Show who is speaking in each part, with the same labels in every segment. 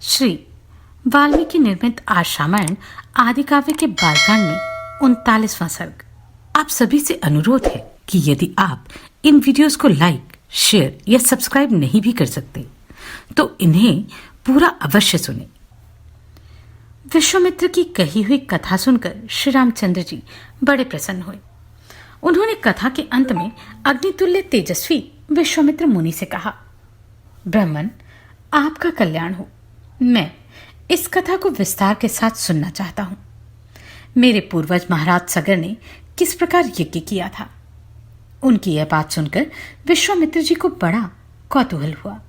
Speaker 1: श्री वाल्मीकि निर्मित आज रामायण आदि काव्य के बालकांड में 39वां सर्ग। आप सभी से अनुरोध है कि यदि आप इन वीडियोस को लाइक, शेयर या सब्सक्राइब नहीं भी कर सकते तो इन्हें पूरा अवश्य सुने। विश्वामित्र की कही हुई कथा सुनकर श्री रामचंद्र जी बड़े प्रसन्न हुए। उन्होंने कथा के अंत में अग्नितुल्य तेजस्वी विश्वामित्र मुनि से कहा, ब्राह्मण, आपका कल्याण हो। मैं इस कथा को विस्तार के साथ सुनना चाहता हूं। मेरे पूर्वज महाराज सगर ने किस प्रकार यज्ञ किया था। उनकी यह बात सुनकर विश्वामित्र जी को बड़ा कौतूहल हुआ।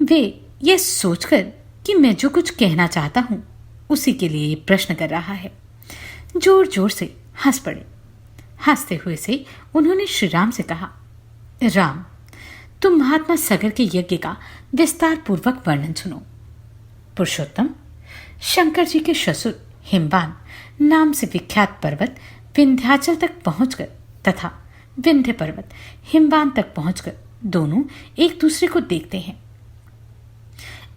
Speaker 1: वे यह सोचकर कि मैं जो कुछ कहना चाहता हूं उसी के लिए ये प्रश्न कर रहा है, जोर जोर से हंस पड़े। हंसते हुए से उन्होंने श्री राम से कहा, राम, तुम महात्मा सगर के यज्ञ का विस्तार पूर्वक वर्णन सुनो। पुरुषोत्तम, शंकर जी के ससुर हिमवान नाम से विख्यात पर्वत विंध्याचल तक पहुंचकर तथा विंध्य पर्वत हिमवान तक पहुंचकर दोनों एक दूसरे को देखते हैं।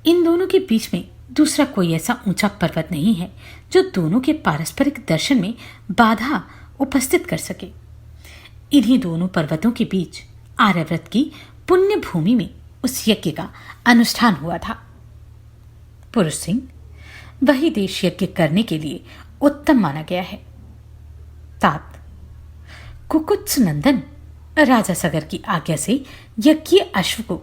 Speaker 1: इन दोनों के बीच में दूसरा कोई ऐसा ऊंचा पर्वत नहीं है जो दोनों के पारस्परिक दर्शन में बाधा उपस्थित कर सके। इन्हीं दोनों पर्वतों के बीच आर्यव्रत की पुण्य भूमि में उस यज्ञ का अनुष्ठान हुआ था। पुरुष सिंह, वही देश यज्ञ करने के लिए उत्तम माना गया है। तात, कुकुत्स नंदन राजा सगर की आज्ञा से यज्ञ अश्व को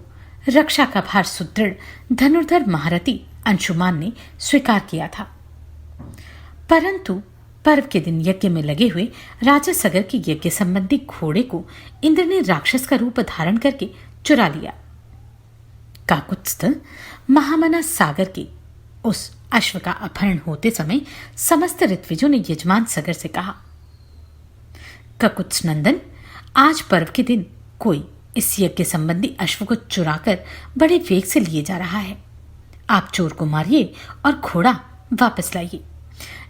Speaker 1: रक्षा का भार सुदृढ़ धनुर्धर महारथी अंशुमान ने स्वीकार किया था, परंतु पर्व के दिन यज्ञ में लगे हुए राजा सगर के यज्ञ संबंधी घोड़े को इंद्र ने राक्षस का रूप धारण करके चुरा लिया। काकुत्स्थ महामना सागर के उस अश्व का अपहरण होते समय समस्त ऋत्विजों ने यजमान सगर से कहा, ककुत्स नंदन, आज पर्व के दिन कोई इस यज्ञ संबंधी अश्व को चुराकर बड़े वेग से लिए जा रहा है। आप चोर को मारिए और घोड़ा वापस लाइए,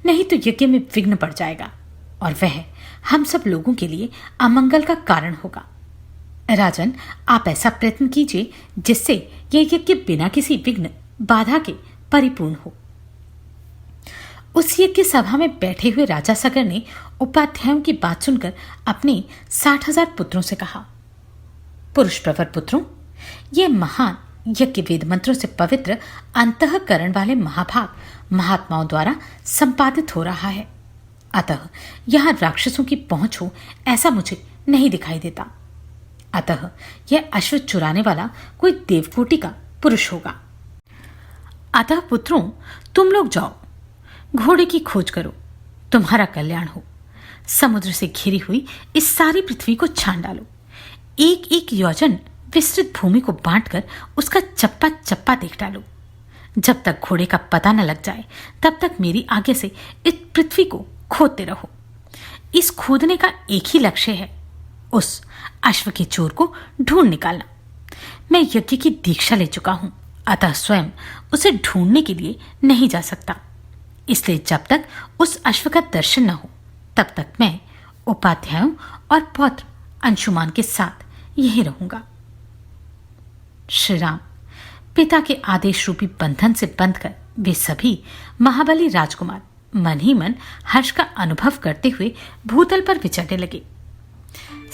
Speaker 1: नहीं तो यज्ञ में विघ्न पड़ जाएगा और वह हम सब लोगों के लिए अमंगल का कारण होगा। राजन, आप ऐसा प्रयत्न कीजिए जिससे यह यज्ञ बिना किसी विघ्न बाधा के परिपूर्ण हो। उस यज्ञ सभा में बैठे हुए राजा सगर ने उपाध्यायों की बात सुनकर अपने 60,000 पुत्रों से कहा, पुरुष प्रवर पुत्रों, ये महान यज्ञ वेद मंत्रों से पवित्र अंतःकरण वाले महाभाग महात्माओं द्वारा संपादित हो रहा है, अतः यहां राक्षसों की पहुंच हो ऐसा मुझे नहीं दिखाई देता। अतः यह अश्व चुराने वाला कोई देवकोटि का पुरुष होगा। अतः पुत्रों, तुम लोग जाओ, घोड़े की खोज करो, तुम्हारा कल्याण हो। समुद्र से घिरी हुई इस सारी पृथ्वी को छान डालो। एक एक योजन विस्तृत भूमि को बांटकर उसका चप्पा चप्पा देख डालो। जब तक घोड़े का पता न लग जाए तब तक मेरी आगे से इस पृथ्वी को खोदते रहो। इस खोदने का एक ही लक्ष्य है, उस अश्व के चोर को ढूंढ निकालना। मैं यज्ञ की दीक्षा ले चुका हूं, अतः स्वयं उसे ढूंढने के लिए नहीं जा सकता। इसलिए जब तक उस अश्व का दर्शन न हो तब तक मैं उपाध्यायों और पौत्र अंशुमान के साथ यहीं रहूंगा। श्री राम पिता के आदेश रूपी बंधन से बंधकर वे सभी महाबली राजकुमार मन ही मन हर्ष का अनुभव करते हुए भूतल पर विचरने लगे।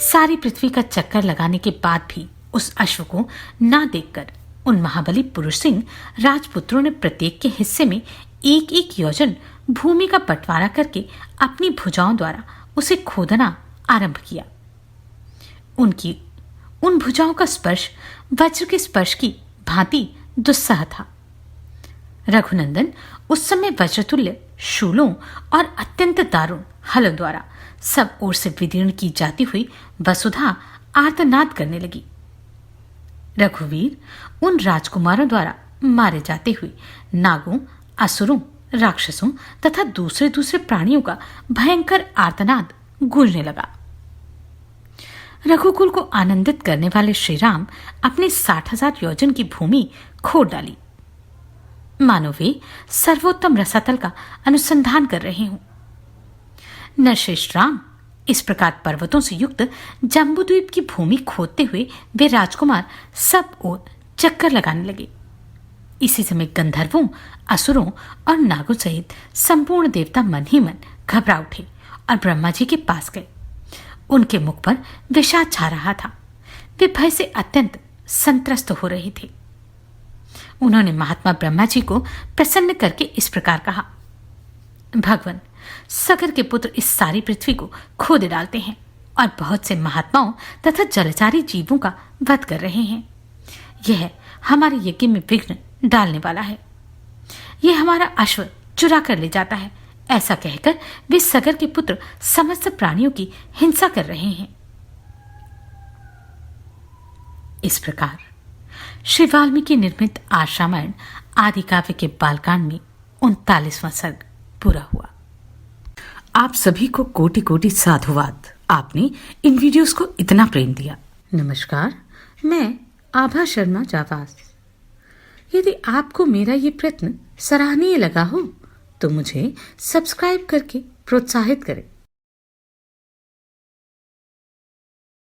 Speaker 1: सारी पृथ्वी का चक्कर लगाने के बाद भी उस अश्व को ना देखकर उन महाबली पुरुष सिंह राजपुत्रों ने प्रत्येक के हिस्से में एक एक योजन भूमि का बंटवारा करके अपनी भुजाओं द्वारा उसे खोदना आरंभ किया। उनकी उन भुजाओं का स्पर्श वज्र के स्पर्श की भांति दुस्सह था। रघुनंदन उस समय वज्रतुल्य शूलों और अत्यंत दारुण हलों द्वारा सब ओर से विदीर्ण की जाती हुई वसुधा आर्तनाद करने लगी। रघुवीर उन राजकुमारों द्वारा मारे जाते हुए नागों, असुरों, राक्षसों तथा दूसरे दूसरे प्राणियों का भयंकर आर्तनाद गूंजने लगा। रघुकुल को आनंदित करने वाले श्री राम अपने 60,000 योजन की भूमि खोद डाली, मानो वे सर्वोत्तम रसातल का अनुसंधान कर रहे हों। नरश्रेष्ठ राम इस प्रकार पर्वतों से युक्त जम्बूद्वीप की भूमि खोदते हुए वे राजकुमार सब ओर चक्कर लगाने लगे। इसी समय गंधर्वों, असुरों और नागों सहित संपूर्ण देवता मन ही मन घबरा उठे और ब्रह्मा जी के पास गए। उनके मुख पर विषाद छा रहा था। वे भय से अत्यंत संत्रस्त हो रहे थे। उन्होंने महात्मा ब्रह्मा जी को प्रसन्न करके इस प्रकार कहा, भगवान, सगर के पुत्र इस सारी पृथ्वी को खोद डालते हैं और बहुत से महात्माओं तथा जलचारी जीवों का वध कर रहे हैं। यह हमारे यज्ञ में विघ्न डालने वाला है। यह हमारा अश्व चुरा कर ले जाता है। ऐसा कहकर वे सगर के पुत्र समस्त प्राणियों की हिंसा कर रहे हैं। इस प्रकार श्री वाल्मीकि निर्मित आर्ष रामायण आदि काव्य के बालकांड में 39वां सर्ग पूरा हुआ। आप सभी को कोटि कोटि साधुवाद। आपने इन वीडियोस को इतना प्रेम दिया। नमस्कार, मैं आभा शर्मा जावास। यदि आपको मेरा ये प्रयत्न सराहनीय लगा हो तो मुझे सब्सक्राइब करके प्रोत्साहित करें।